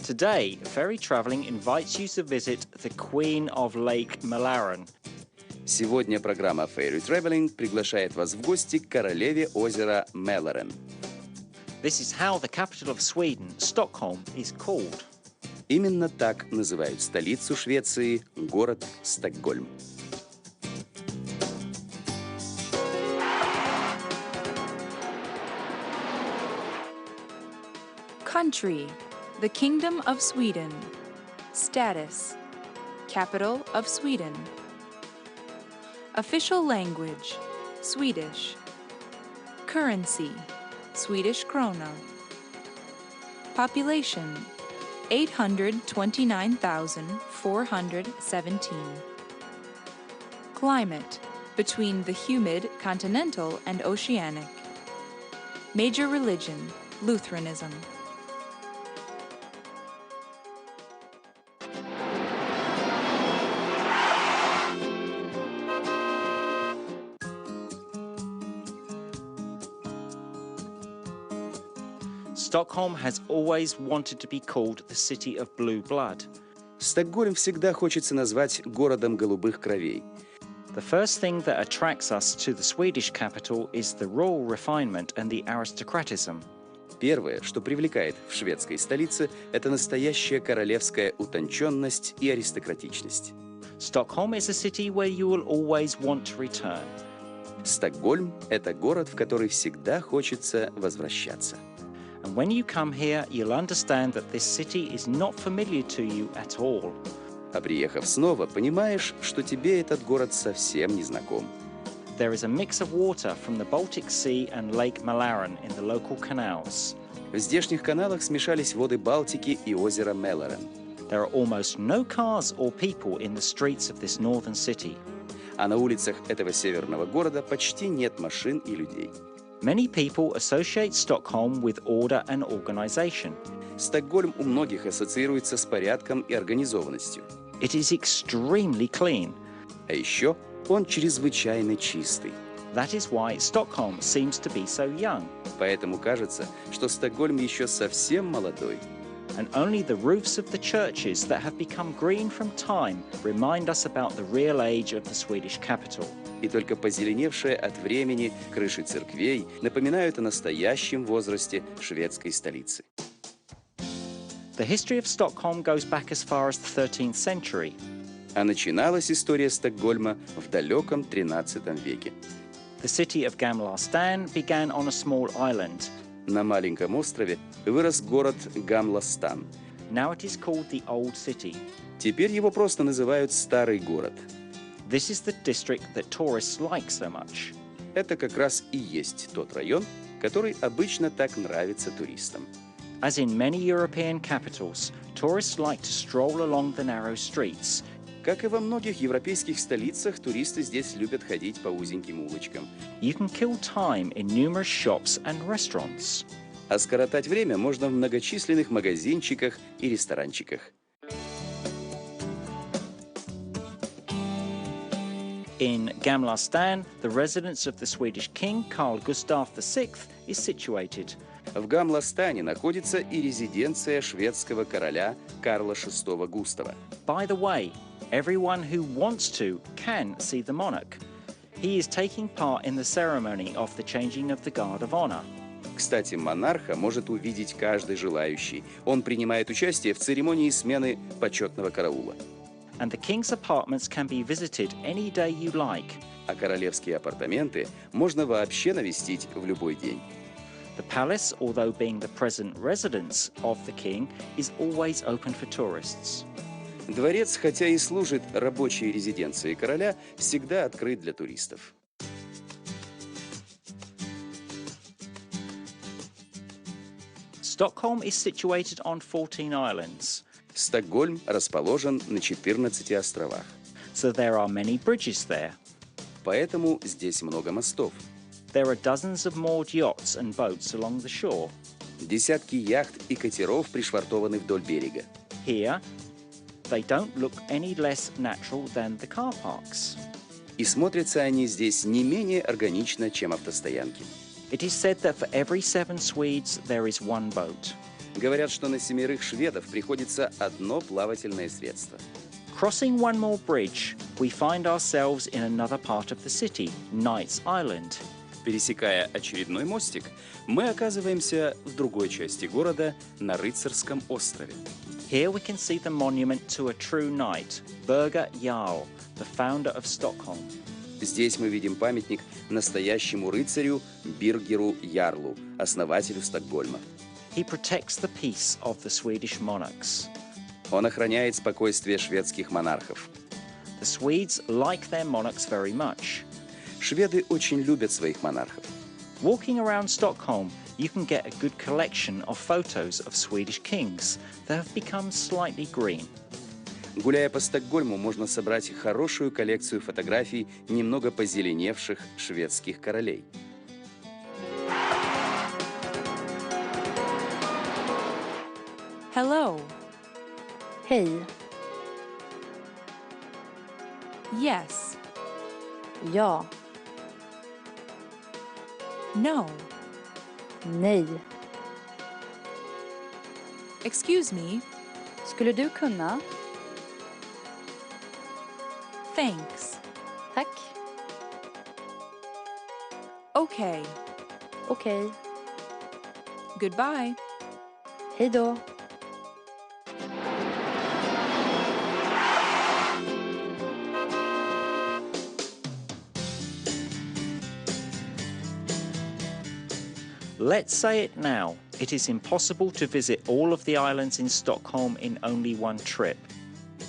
Today, ferry travelling invites you to visit the Queen of Lake Mälaren. Сегодня программа Ferry Traveling приглашает вас в гости к королеве озера Мälaren. This is how the capital of Sweden, Stockholm, is called. Именно так называют столицу Швеции, город Стокгольм. Country, the Kingdom of Sweden. Status, Capital of Sweden. Official language, Swedish. Currency, Swedish krona. Population, 829,417. Climate, between the humid continental and oceanic. Major religion, Lutheranism. Stockholm has always wanted to be called the city of blue blood. Стокгольм всегда хочется назвать городом голубых кровей. The first thing that attracts us to the Swedish capital is the royal refinement and the aristocratism. Первое, что привлекает в шведской столице, это настоящая королевская утонченность и аристократичность. Stockholm is a city where you will always want to return. Стокгольм – это город, в который всегда хочется возвращаться. And when you come here, you'll understand that this city is not familiar to you at all. А приехав снова, понимаешь, что тебе этот город совсем не знаком. There is a mix of water from the Baltic Sea and Lake Mälaren in the local canals. В здешних каналах смешались воды Балтики и озера Мälaren. There are almost no cars or people in the streets of this northern city. А на улицах этого северного города почти нет машин и людей. Many people associate Stockholm with order and organization. Стокгольм у многих ассоциируется с порядком и организованностью. It is extremely clean. А еще он чрезвычайно чистый. That is why Stockholm seems to be so young. Поэтому кажется, что Стокгольм еще совсем молодой. And only the roofs of the churches that have become green from time remind us about the real age of the Swedish capital. И только позеленевшие от времени крыши церквей напоминают о настоящем возрасте шведской столицы. The history of Stockholm goes back as far as the 13th century. А начиналась история Стокгольма в далеком XIII веке. The city of Gamla Stan began on a small island. На маленьком острове вырос город Гамла-Стан. Now it is called the Old City. Теперь его просто называют Старый город. This is the district that tourists like so much. Это как раз и есть тот район, который обычно так нравится туристам. As in many European capitals, tourists like to stroll along the narrow streets. Как и во многих европейских столицах, туристы здесь любят ходить по узеньким улочкам. You can kill time in numerous shops and restaurants. А скоротать время можно в многочисленных магазинчиках и ресторанчиках. In Gamla Stan, the residence of the Swedish king, Carl Gustaf VI, is situated. В Гамла-Стане находится и резиденция шведского короля Карла VI Густава. By the way, everyone who wants to can see the monarch. He is taking part in the ceremony of the changing of the Guard of Honor. Кстати, монарха может увидеть каждый желающий. Он принимает участие в церемонии смены почетного караула. And the king's apartments can be visited any day you like. А королевские апартаменты можно вообще навестить в любой день. The palace, although being the present residence of the king, is always open for tourists. Дворец, хотя и служит рабочей резиденцией короля, всегда открыт для туристов. Stockholm is situated on 14 islands. Стокгольм расположен на 14 островах. So there are many bridges there. Поэтому здесь много мостов. There are dozens of moored yachts and boats along the shore. Десятки яхт и катеров пришвартованы вдоль берега. Here, they don't look any less natural than the car parks. И смотрятся они здесь не менее органично, чем автостоянки. It is said that for every 7 Swedes, there is one boat. Говорят, что на 7 шведов приходится одно плавательное средство. Crossing one more bridge, we find ourselves in another part of the city, Knights Island. Пересекая очередной мостик, мы оказываемся в другой части города, на Рыцарском острове. Here we can see the monument to a true knight, Birger Jarl, the founder of Stockholm. Здесь мы видим памятник настоящему рыцарю Биргеру Ярлу, основателю Стокгольма. He protects the peace of the Swedish monarchs. Он охраняет спокойствие шведских монархов. The Swedes like their monarchs very much. Шведы очень любят своих монархов. Walking around Stockholm, you can get a good collection of photos of Swedish kings that have become slightly green. Гуляя по Стокгольму, можно собрать хорошую коллекцию фотографий немного позеленевших шведских королей. Hello. Hej. Yes. Ja. No. Nej. Excuse me. Skulle du kunna? Thanks. Tack. Okay. Okej. Goodbye. Hej då. Let's say it now. It is impossible to visit all of the islands in Stockholm in only one trip.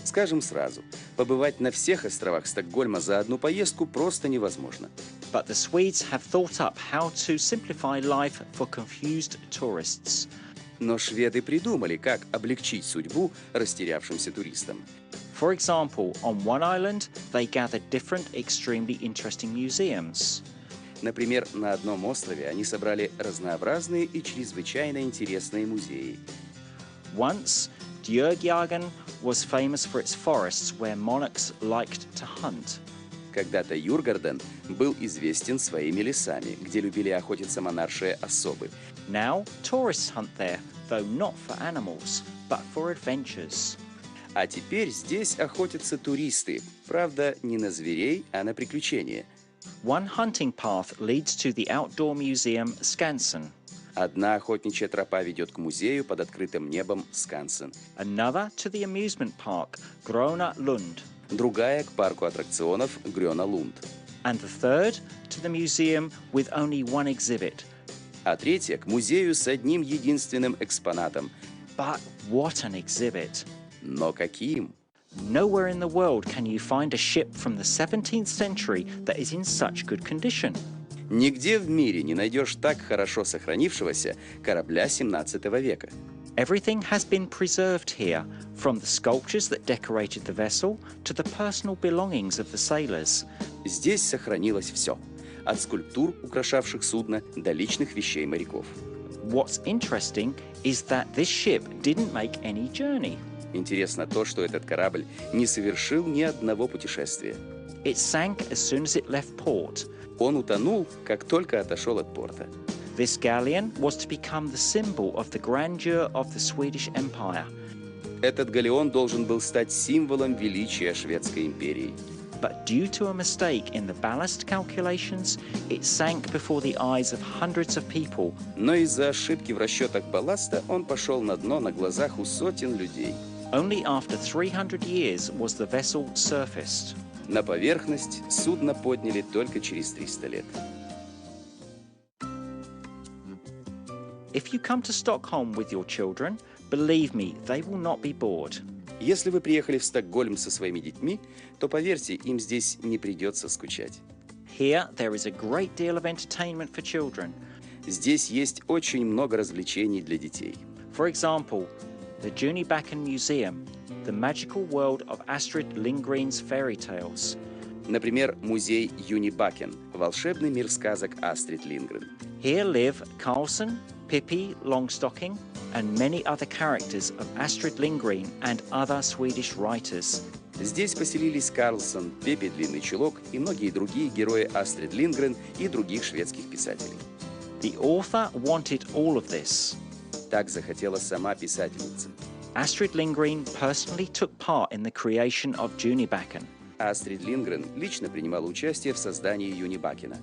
Скажем сразу, побывать на всех островах Стокгольма за одну поездку просто невозможно. But the Swedes have thought up how to simplify life for confused tourists. Но шведы придумали, как облегчить судьбу растерявшимся туристам. For example, on one island, they gathered different extremely interesting museums. Например, на одном острове они собрали разнообразные и чрезвычайно интересные музеи. Once, Djurgården was famous for its forests where monarchs liked to hunt. Когда-то Юргарден был известен своими лесами, где любили охотиться монаршие особы. Now, tourists hunt there, though not for animals, but for adventures. А теперь здесь охотятся туристы, правда, не на зверей, а на приключения. One hunting path leads to the outdoor museum Skansen. Одна охотничья тропа ведет к музею под открытым небом Скансен. Another to the amusement park Gröna Lund. Другая к парку аттракционов Грёна Лунд. And the third to the museum with only one exhibit. А третья к музею с одним единственным экспонатом. But what an exhibit! Но каким? Nowhere in the world can you find a ship from the 17th century that is in such good condition. Нигде в мире не найдешь так хорошо сохранившегося корабля 17 века. Everything has been preserved here, from the sculptures that decorated the vessel to the personal belongings of the sailors. Здесь сохранилось все. От скульптур, украшавших судно, до личных вещей моряков. What's interesting is that this ship didn't make any journey. Интересно то, что этот корабль не совершил ни одного путешествия. It sank as soon as it left port. Он утонул, как только отошел от порта. This galleon was to become the symbol of the grandeur of the Swedish Empire. Этот галеон должен был стать символом величия Шведской империи. But due to a mistake in the ballast calculations, it sank before the eyes of hundreds of people. Но из-за ошибки в расчетах балласта он пошел на дно на глазах у сотен людей. Only after 300 years was the vessel surfaced. На поверхность судно подняли только через 300 лет. If you come to Stockholm with your children, believe me, they will not be bored. Если вы приехали в Стокгольм со своими детьми, то, поверьте, им здесь не придется скучать. Here, there is a great deal of entertainment for children. Здесь есть очень много развлечений для детей. For example, the Junibacken Museum, the magical world of Astrid Lindgren's fairy tales. Например, музей Юнибакен, волшебный мир сказок Астрид Линдгрен. Here live Carlson, Pippi Longstocking, and many other characters of Astrid Lindgren and other Swedish writers. Здесь поселились Карлсон, Пеппи Длинный Чулок и многие другие герои Астрид Линдгрен и других шведских писателей. The author wanted all of this. Так захотела сама писательница. Astrid Lindgren personally took part in the creation of Junibacken. Астрид Линдгрен лично принимала участие в создании Юнибакена.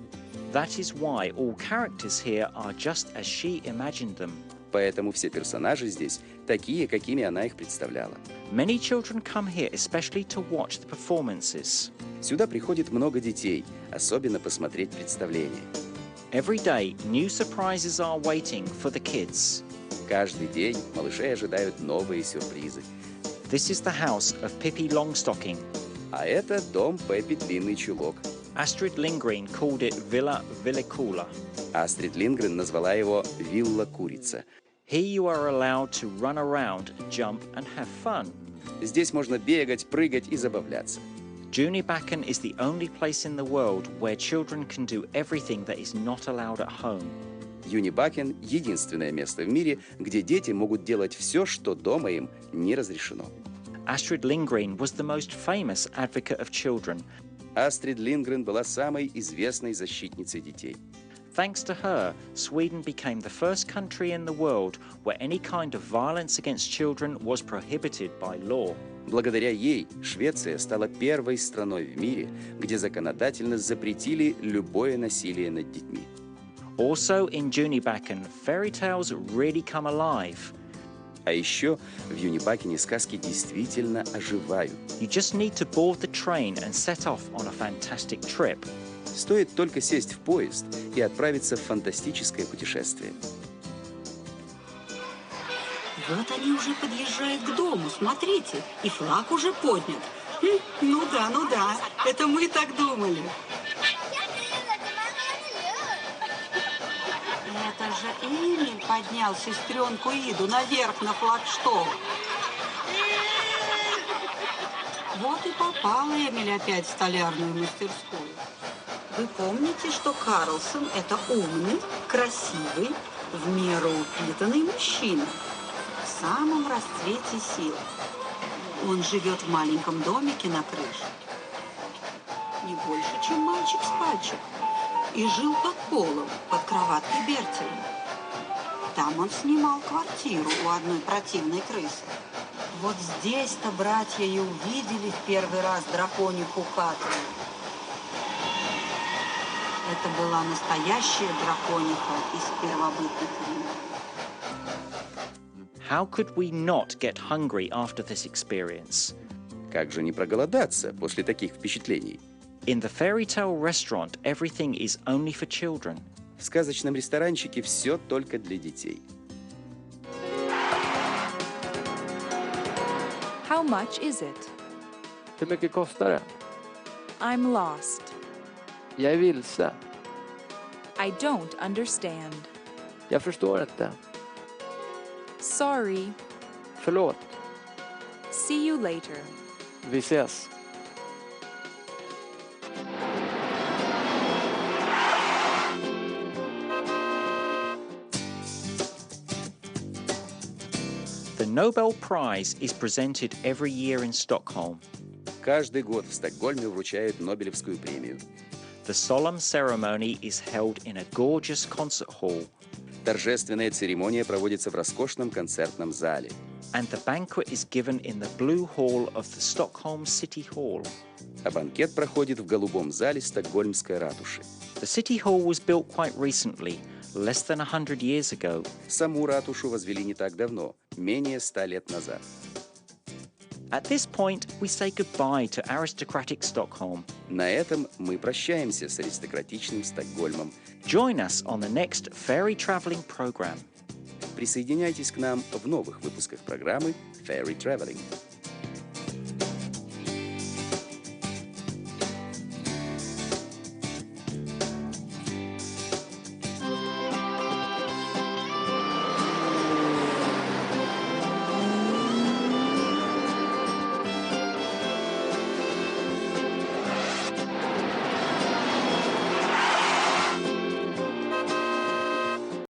That is why all characters here are just as she imagined them. Поэтому все персонажи здесь такие, какими она их представляла. Many children come here especially to watch the performances. Сюда приходит много детей, особенно посмотреть представления. Every day, new surprises are waiting for the kids. Каждый день малышей ожидают новые сюрпризы. This is the house of Pippi Longstocking. А это дом Пеппи Длинный Чулок. Astrid Lindgren called it Villa Villicula. Астрид Линдгрен назвала его «Вилла Курица». Here you are allowed to run around, jump and have fun. Здесь можно бегать, прыгать и забавляться. Junibacken is the only place in the world where children can do everything that is not allowed at home. Юнибакен – единственное место в мире, где дети могут делать все, что дома им не разрешено. Astrid Lindgren was the most famous advocate of children. Астрид Линдгрен была самой известной защитницей детей. Thanks to her, Sweden became the first country in the world where any kind of violence against children was prohibited by law. Благодаря ей Швеция стала первой страной в мире, где законодательно запретили любое насилие над детьми. Also in Junibacken, fairy tales really come alive. А еще в Юнибакене сказки действительно оживают. You just need to board the train and set off on a fantastic trip. Стоит только сесть в поезд и отправиться в фантастическое путешествие. Вот они уже подъезжают к дому, смотрите, и флаг уже поднят. Ну да, это мы так думали. Это же Эмиль поднял сестренку Иду наверх на флагшток. Вот и попал Эмиль опять в столярную мастерскую. Вы помните, что Карлсон – это умный, красивый, в меру упитанный мужчина в самом расцвете сил. Он живет в маленьком домике на крыше, не больше, чем мальчик с пальчик, и жил под полом, под кроваткой Бертеля. Там он снимал квартиру у одной противной крысы. Вот здесь-то братья и увидели в первый раз дракониху Катрин. Это была настоящая дракониха из первобытных времен. How could we not get hungry after this experience? Как же не проголодаться после таких впечатлений? In the fairy tale restaurant, everything is only for children. В сказочном ресторанчике все только для детей. How much is it? Hur mycket kostar det? I'm lost. Jag är vilse. I don't understand. Jag förstår inte. Sorry. Förlåt. See you later. Vi ses. The Nobel Prize is presented every year in Stockholm. Каждый год в Стокгольме вручают Нобелевскую премию. The solemn ceremony is held in a gorgeous concert hall, Торжественная церемония проводится в роскошном концертном зале. and the banquet is given in the blue hall of the Stockholm City Hall. А банкет проходит в голубом зале Стокгольмской ратуши. The City Hall was built quite recently, less than 100 years ago. Саму ратушу возвели не так давно, менее 100 лет назад. At this point, we say goodbye to aristocratic Stockholm. На этом мы прощаемся с аристократичным Стокгольмом. Join us on the next Fairy Travelling program. Присоединяйтесь к нам в новых выпусках программы Fairy Traveling.